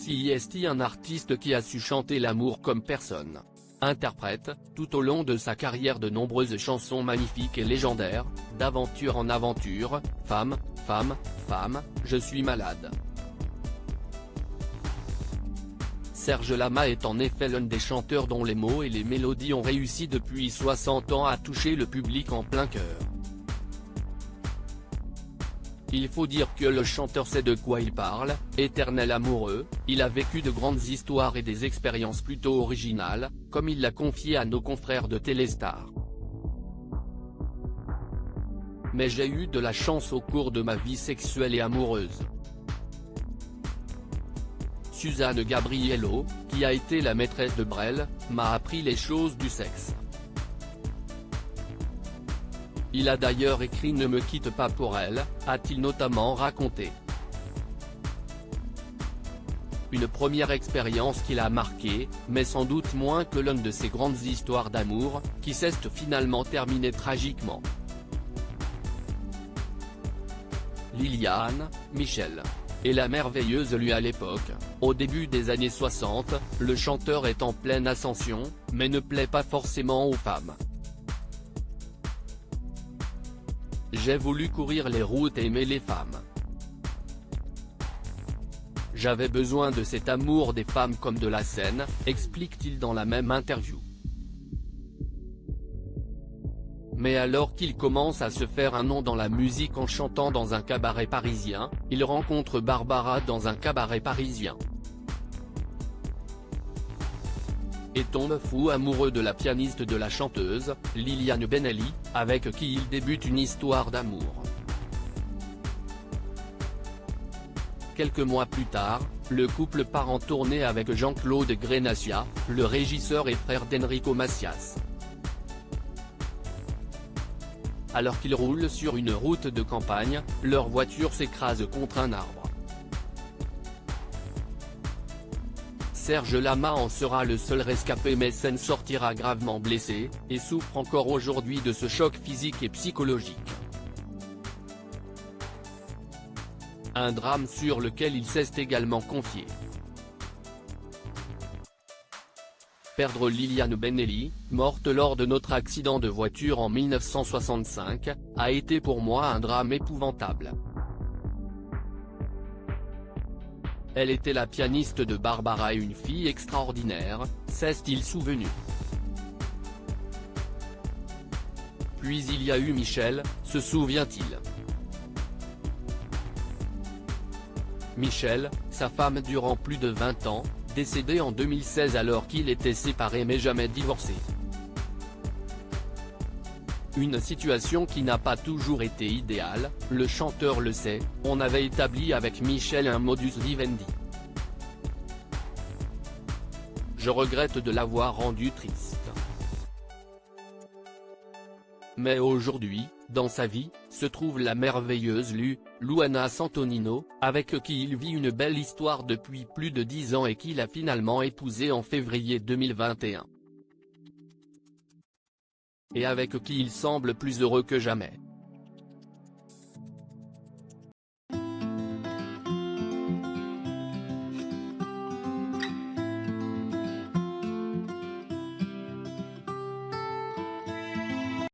C'est un artiste qui a su chanter l'amour comme personne. Interprète, tout au long de sa carrière, de nombreuses chansons magnifiques et légendaires, d'aventure en aventure, femme, femme, femme, je suis malade. Serge Lama est en effet l'un des chanteurs dont les mots et les mélodies ont réussi depuis 60 ans à toucher le public en plein cœur. Il faut dire que le chanteur sait de quoi il parle. Éternel amoureux, il a vécu de grandes histoires et des expériences plutôt originales, comme il l'a confié à nos confrères de Téléstar. Mais j'ai eu de la chance au cours de ma vie sexuelle et amoureuse. Suzanne Gabriello, qui a été la maîtresse de Brel, m'a appris les choses du sexe. Il a d'ailleurs écrit « Ne me quitte pas pour elle », a-t-il notamment raconté. Une première expérience qui l'a marqué, mais sans doute moins que l'une de ses grandes histoires d'amour, qui s'est finalement terminée tragiquement. Liliane, Michel. Et la merveilleuse lui à l'époque, au début des années 60, le chanteur est en pleine ascension, mais ne plaît pas forcément aux femmes. J'ai voulu courir les routes et aimer les femmes. J'avais besoin de cet amour des femmes comme de la scène, explique-t-il dans la même interview. Mais alors qu'il commence à se faire un nom dans la musique en chantant dans un cabaret parisien, il rencontre Barbara dans un cabaret parisien. Et tombe fou amoureux de la pianiste de la chanteuse, Liliane Benelli, avec qui il débute une histoire d'amour. Quelques mois plus tard, le couple part en tournée avec Jean-Claude Grenassia, le régisseur et frère d'Enrico Macias. Alors qu'ils roulent sur une route de campagne, leur voiture s'écrase contre un arbre. Serge Lama en sera le seul rescapé, mais s'en sortira gravement blessé, et souffre encore aujourd'hui de ce choc physique et psychologique. Un drame sur lequel il s'est également confié. Perdre Liliane Benelli, morte lors de notre accident de voiture en 1965, a été pour moi un drame épouvantable. Elle était la pianiste de Barbara et une fille extraordinaire, s'est-il souvenu. Puis il y a eu Michel, se souvient-il. Michel, sa femme durant plus de 20 ans, décédée en 2016 alors qu'il était séparé mais jamais divorcé. Une situation qui n'a pas toujours été idéale, le chanteur le sait, on avait établi avec Michel un modus vivendi. Je regrette de l'avoir rendu triste. Mais aujourd'hui, dans sa vie, se trouve la merveilleuse Luana Santonino, avec qui il vit une belle histoire depuis plus de 10 ans et qu'il a finalement épousée en février 2021. Et avec qui il semble plus heureux que jamais.